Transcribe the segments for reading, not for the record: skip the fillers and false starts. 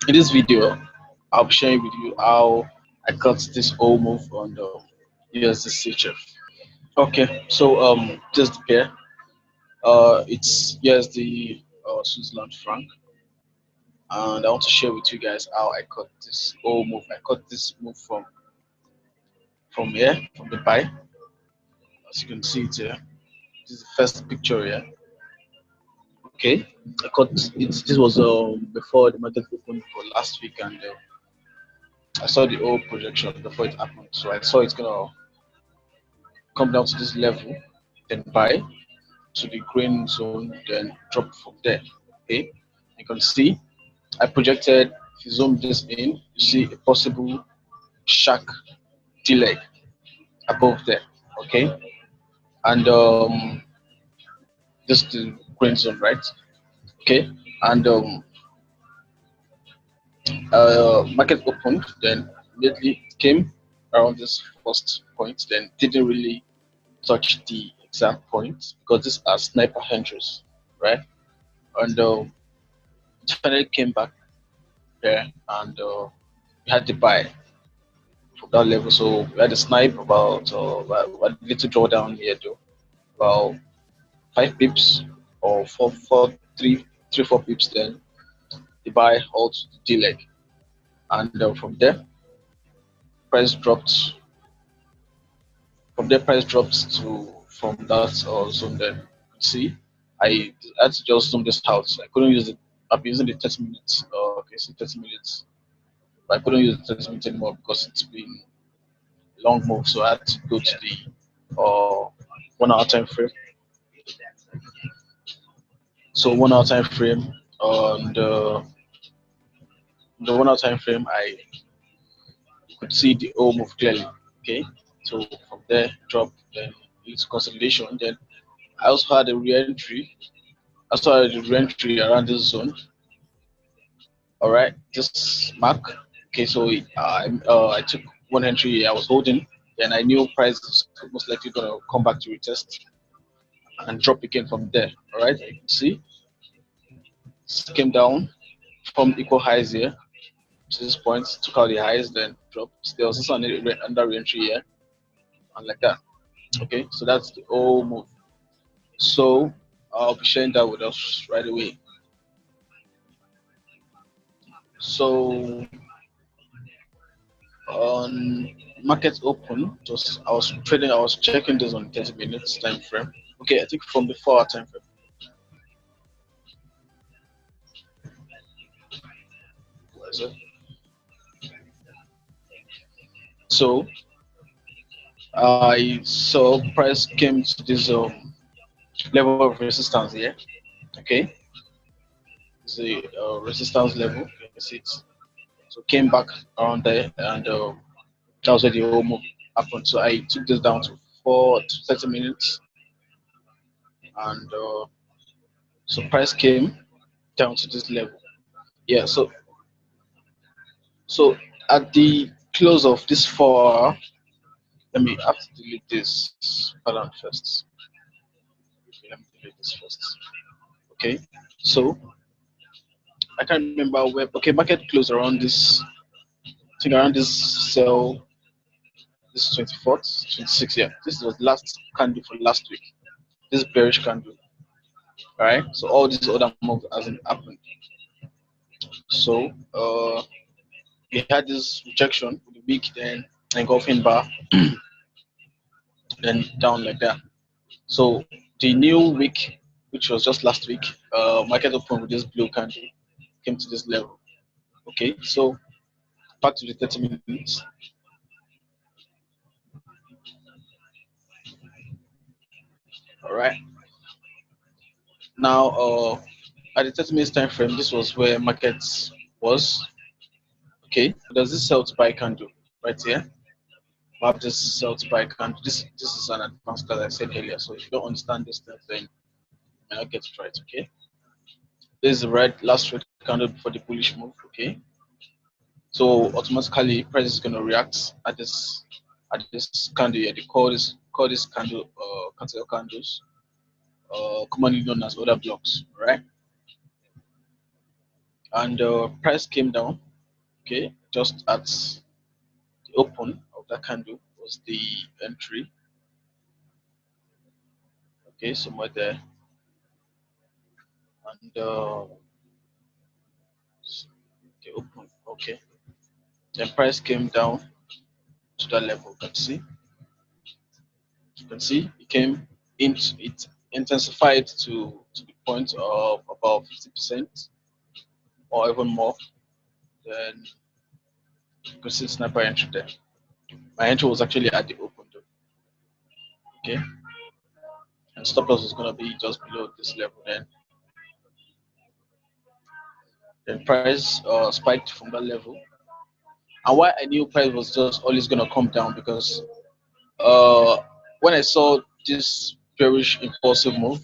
In this video, I'll be sharing with you how I cut this whole move on the USDCHF. Okay, so just the pair. It's USD Switzerland franc, and I want to share with you guys how I cut this whole move. I cut this move from here, from the buy. As you can see it here, this is the first picture here. Okay, I cut it. This was before the market opened for last week, and I saw the old projection before it happened. So I saw it's gonna come down to this level, then buy to the green zone, then drop from there. Okay, you can see I projected. If you zoom this in, you see a possible shark D leg above there. Okay, and this is the green zone, right? Okay, and market opened, then immediately it came around this first point, then didn't really touch the exact point because these are sniper entries, right? And it finally came back there, and we had the buy from that level. So we had a snipe about a little drawdown here, though, about 5 pips or three, 4 pips. Then the buy hold the D leg, and from there price dropped. From there price dropped to from that zone. Then you can see I had to just zoom this out. I couldn't use it. I've been using the 30 minutes. Okay, see 30 minutes. But I couldn't use the 30 minutes anymore because it's been a long move. So I had to go to the 1 hour time frame. So 1 hour time frame on the 1 hour time frame, I could see the whole move clearly. Okay, so from there drop, then it's consolidation. Then I also had a re-entry. I also had a re-entry around this zone. All right, this mark. Okay, so I took one entry I was holding, then I knew price is most likely gonna come back to retest and drop again from there. All right, you can see it came down from equal highs here to this point, took out the highs, then dropped. There was also under re-entry here, and like that. Okay, so that's the whole move. So I'll be sharing that with us right away. So on market open, just I was trading, I was checking this on 30 minutes time frame. Okay, I think from the 4 hour time frame. What is it? So I saw price came to this level of resistance here. Okay, it's a resistance level. You can see it. So came back around there, and that was where the whole move happened. So I took this down to 30 minutes, and so price came down to this level. Yeah. So at the close of this 4 hour, let me have to delete this pattern first. Okay, let me delete this first. Okay. So I can't remember where. Okay, market closed around this. I think around this sell. This 24th, 26th. Yeah, this was last candle for last week. This bearish candle. All right. So all these other moves hasn't happened. So we had this rejection with the week, then engulfing bar, then down like that. So the new week, which was just last week, market opened with this blue candle, came to this level. Okay, so back to the 30 minutes. All right. Now, at the 30 minutes time frame, this was where markets was. Okay, there's this sell to buy candle right here. We have this sell to buy candle. This is an advanced class I said earlier. So if you don't understand this stuff, then you may not get it right. Okay. This is the last red candle before the bullish move. Okay. So automatically price is gonna react at this candle here. They call this candle cartel candles, commonly known as order blocks, right? and price came down. Okay, just at the open of that candle was the entry. Okay, somewhere there, and the open. Okay, then price came down to that level. You can see it came into it intensified to the point of about 50% or even more. Then you can see sniper entry there. My entry was actually at the open though. Okay, and stop loss was gonna be just below this level. Then price spiked from that level. And why I knew price was just always gonna come down because uh, when I saw this bearish impulsive move,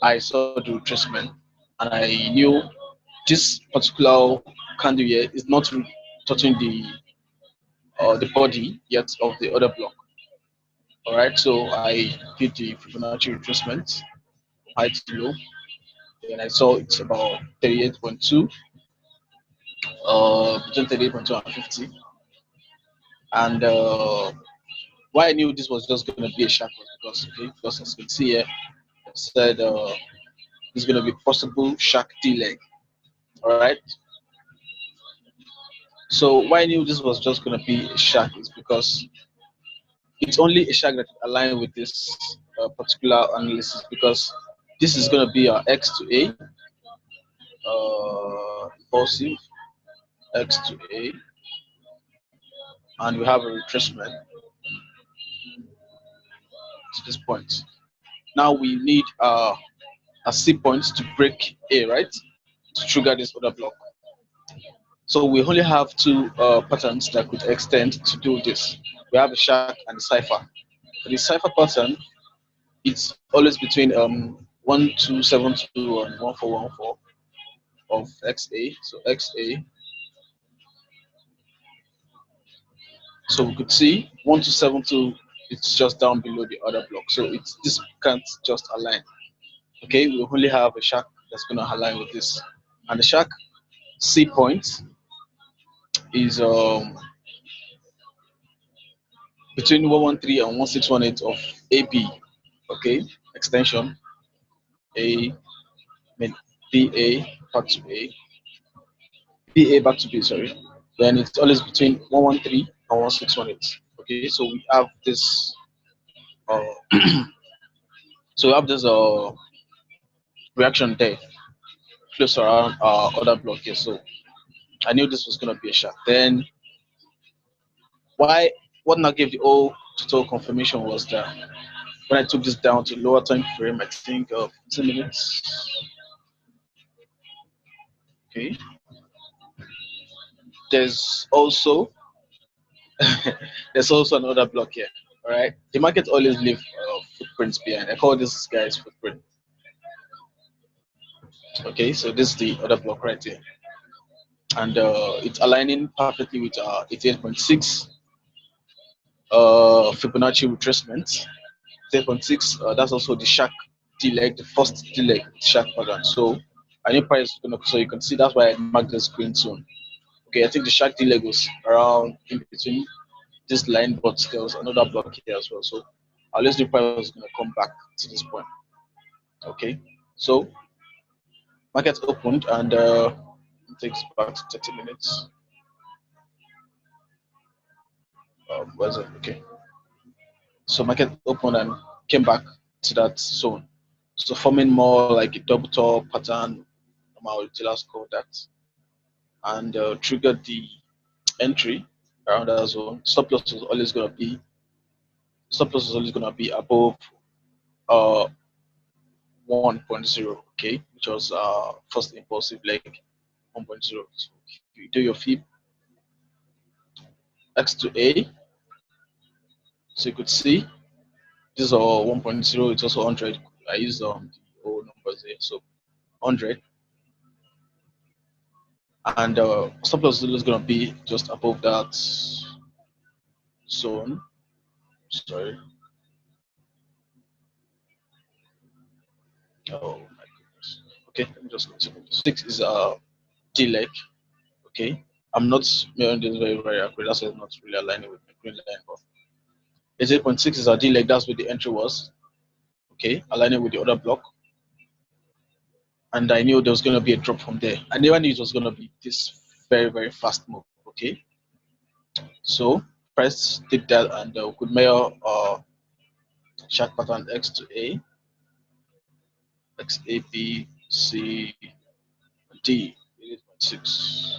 I saw the retracement, and I knew this particular candle here is not touching the body yet of the other block. All right, so I did the Fibonacci retracement, high to low, and I saw it's about 38.2, between 38.2 and 50, and why I knew this was just going to be a sharp was because because as you can see here, it said there's going to be possible shark D leg. All right, so why I knew this was just going to be a shark is because it's only a shark that align with this particular analysis because this is going to be our X to A, impulsive X to A, and we have a retracement to this point. Now we need a C point to break A, right, to trigger this other block. So we only have two patterns that could extend to do this. We have a shark and a cipher. For the cipher pattern, it's always between 1272 and 1414 of XA. So XA. So we could see 1272. It's just down below the other block. So it's this can't just align. Okay, we only have a shark that's gonna align with this, and the shark C point is between 113 and 1618 of AB. Okay, extension A, BA back to A, BA back to B, sorry. Then it's always between 113 and 1618. Okay, so we have this uh, so we have this reaction there close around our other block here. So I knew this was gonna be a shark. Then why what now gave the whole total confirmation was that when I took this down to lower time frame, I think of 2 minutes. Okay, there's also there's also another block here. All right, the market always leave footprints behind. I call this guy's footprint. Okay, so this is the other block right here, and it's aligning perfectly with 88.6 Fibonacci retracement. 88.6. That's also the shark D leg, the first D leg shark pattern. So I knew price is gonna. So you can see that's why I marked this green zone. Okay, I think the shark D leg was around in between this line, but there was another block here as well. So our listing price was going to come back to this point. Okay, so market opened and it takes about 30 minutes. Was it okay? So market opened and came back to that zone. So forming more like a double top pattern, normal retailers call that, and triggered the entry around that zone. Stop loss is always gonna be above uh 1.0, okay, which was first impulsive leg 1.0. So if you do your fib X to A, so you could see this is 1.0, it's also 100. I used the old numbers there, so 100, and stop loss is going to be just above that zone. Sorry. Oh my goodness. Okay, let me just continue. 6 is D leg. Okay, I'm not measuring this very accurate. That's why it's not really aligning with my green line. But 88.6 is our D leg. That's where the entry was. Okay, aligning with the other block. And I knew there was going to be a drop from there. I never knew it was going to be this very fast move. Okay, so price did that, and could measure chart pattern X to A, X A B C D 88.6.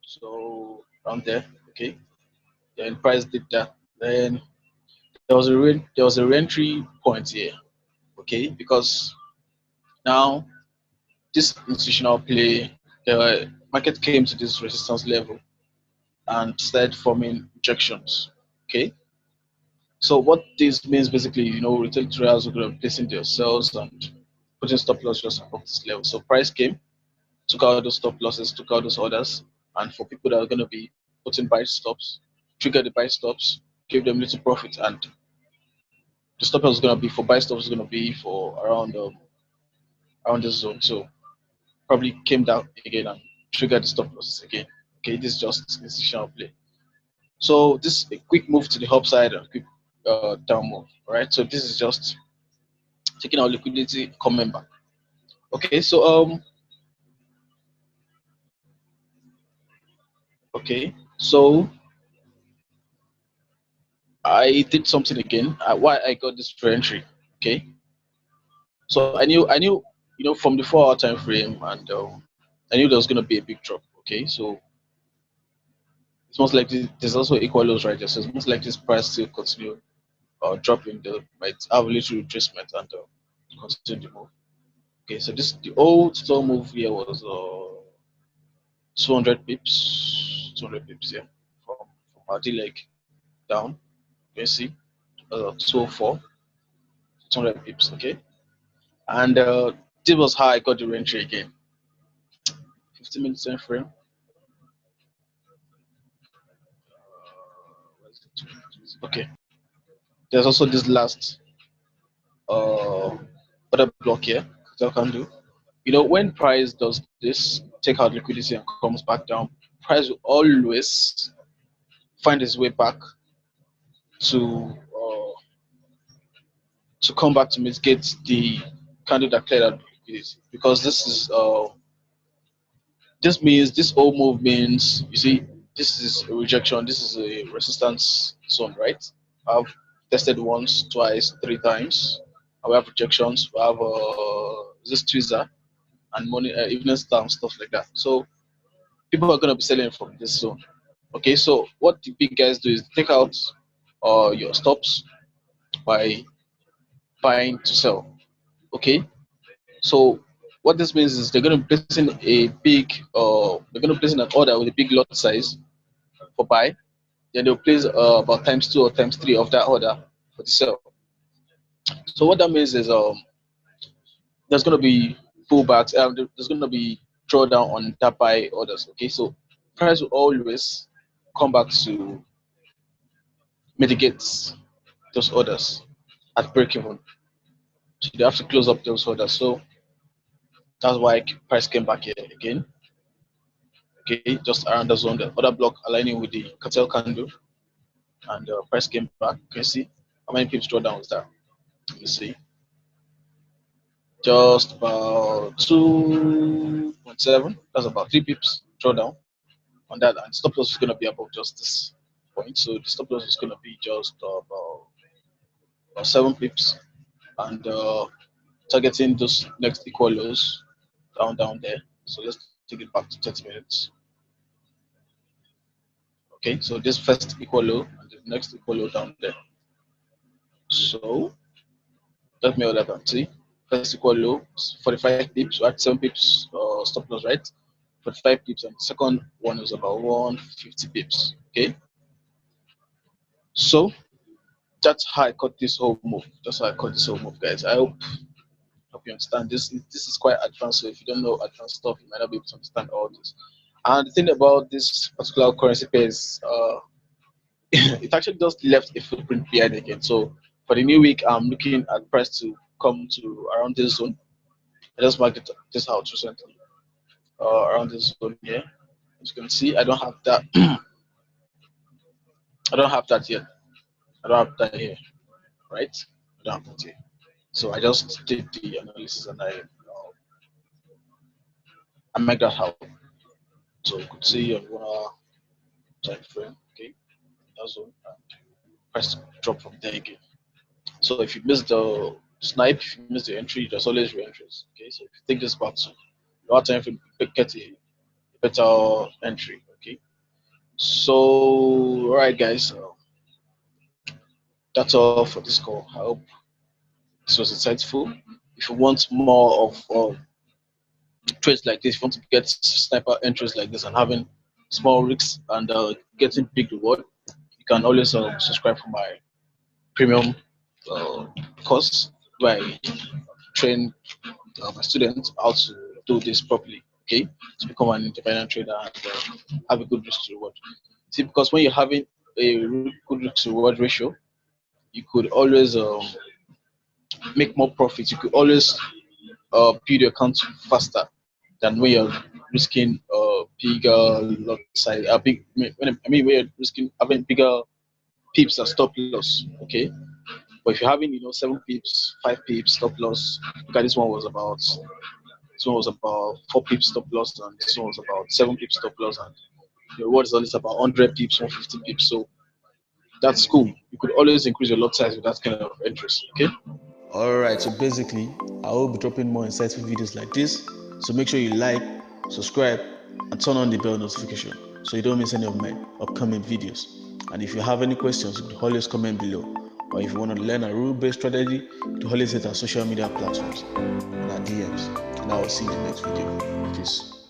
So around there, okay. Then price did that. Then there was a re-entry point here, okay, because now this institutional play, the market came to this resistance level and started forming rejections. Okay, so what this means basically, retail traders are going to be placing their sales and putting stop loss just above this level. So price came, took out those stop losses, took out those orders, and for people that are going to be putting buy stops, trigger the buy stops, give them little profit, and the stop loss is going to be for buy stops is going to be for around this zone. So probably came down again and triggered the stop losses again. Okay, this is just institutional play. So this is a quick move to the upside and quick down move. All right. So this is just taking our liquidity, coming back. Okay. So okay. So I did something again. Why I got this re-entry. Okay. So I knew, from the 4 hour time frame, and I knew there was gonna be a big drop. Okay. So it's most likely there's also equal lows right there. So it's most likely this price still continue dropping. The might have a little retracement and continue the move. Okay, so this the old total move here was 200 pips, 200 pips here from our D leg down. You can see 204, 200 pips. Okay, and this was how I got the entry again. 15-minute time frame. Okay, there's also this last other block here that I can do. When price does this, take out liquidity and comes back down, price will always find its way back to come back to mitigate the candle that cleared out liquidity, because this means this whole move means, you see, this is a rejection, this is a resistance zone, right? I've tested once, twice, three times. We have rejections, we have this tweezer and money evening star and stuff like that. So people are gonna be selling from this zone. Okay, so what the big guys do is take out your stops by buying to sell. Okay, so what this means is they're going to be placing a big, they're going to place in an order with a big lot size for buy. Then they'll place about times 2 or times 3 of that order for the sell. So what that means is there's going to be pullbacks. There's going to be drawdown on that buy orders. Okay, so price will always come back to mitigate those orders at break even. So they have to close up those orders. So that's why price came back here again. Okay, just around the zone, the other block aligning with the cartel candle, and price came back. You can see how many pips drawdown was that. You see, just about 2.7. That's about 3 pips drawdown on that, and stop loss is going to be above just this point. So the stop loss is going to be just about 7 pips, and targeting those next equal lows down there. So let's take it back to 30 minutes. Okay, so this first equal low and the next equal low down there. So let me order that. See, first equal low, 45 pips, right? 7 pips stop loss, right? 45 pips, and the second one is about 150 pips. Okay, so that's how I cut this whole move. That's how I cut this whole move, guys. I hope you understand this. This is quite advanced, so if you don't know advanced stuff, you might not be able to understand all this. And the thing about this particular currency pair is it actually just left a footprint behind again. So for the new week, I'm looking at price to come to around this zone. I just marked it this out recently. around this zone here. As you can see, I don't have that. I don't have that yet. I don't have that here, right? I don't have that here. So I just did the analysis and I make that out. So you could see on 1 hour time frame, okay, that zone, and press drop from there again. So if you miss the snipe, if you miss the entry, there's always re-entries. Okay, so if you take this back to lower time frame, you get a better entry. Okay, so all right, guys, that's all for this call. I hope this was insightful. If you want more of trades like this, if you want to get sniper entries like this and having small risks and getting big reward, you can always subscribe for my premium uh, course where I train my students how to do this properly. Okay, to become an independent trader and have a good risk to reward. See, because when you're having a good risk to reward ratio, you could always make more profits. You could always build your account faster than when you're risking bigger lot size. Big, I mean, when you're risking having bigger pips and stop loss. Okay, but if you're having 7 pips, 5 pips stop loss, look at this one was about 4 pips stop loss, and this one was about 7 pips stop loss, and your reward is always about 100 pips, 150 pips. So that's cool. You could always increase your lot size with that kind of interest. Okay. Alright, so basically, I will be dropping more insightful videos like this. So make sure you like, subscribe, and turn on the bell notification so you don't miss any of my upcoming videos. And if you have any questions, you can always comment below. Or if you want to learn a rule-based strategy, you can always hit our social media platforms and our DMs. And I will see you in the next video. Peace.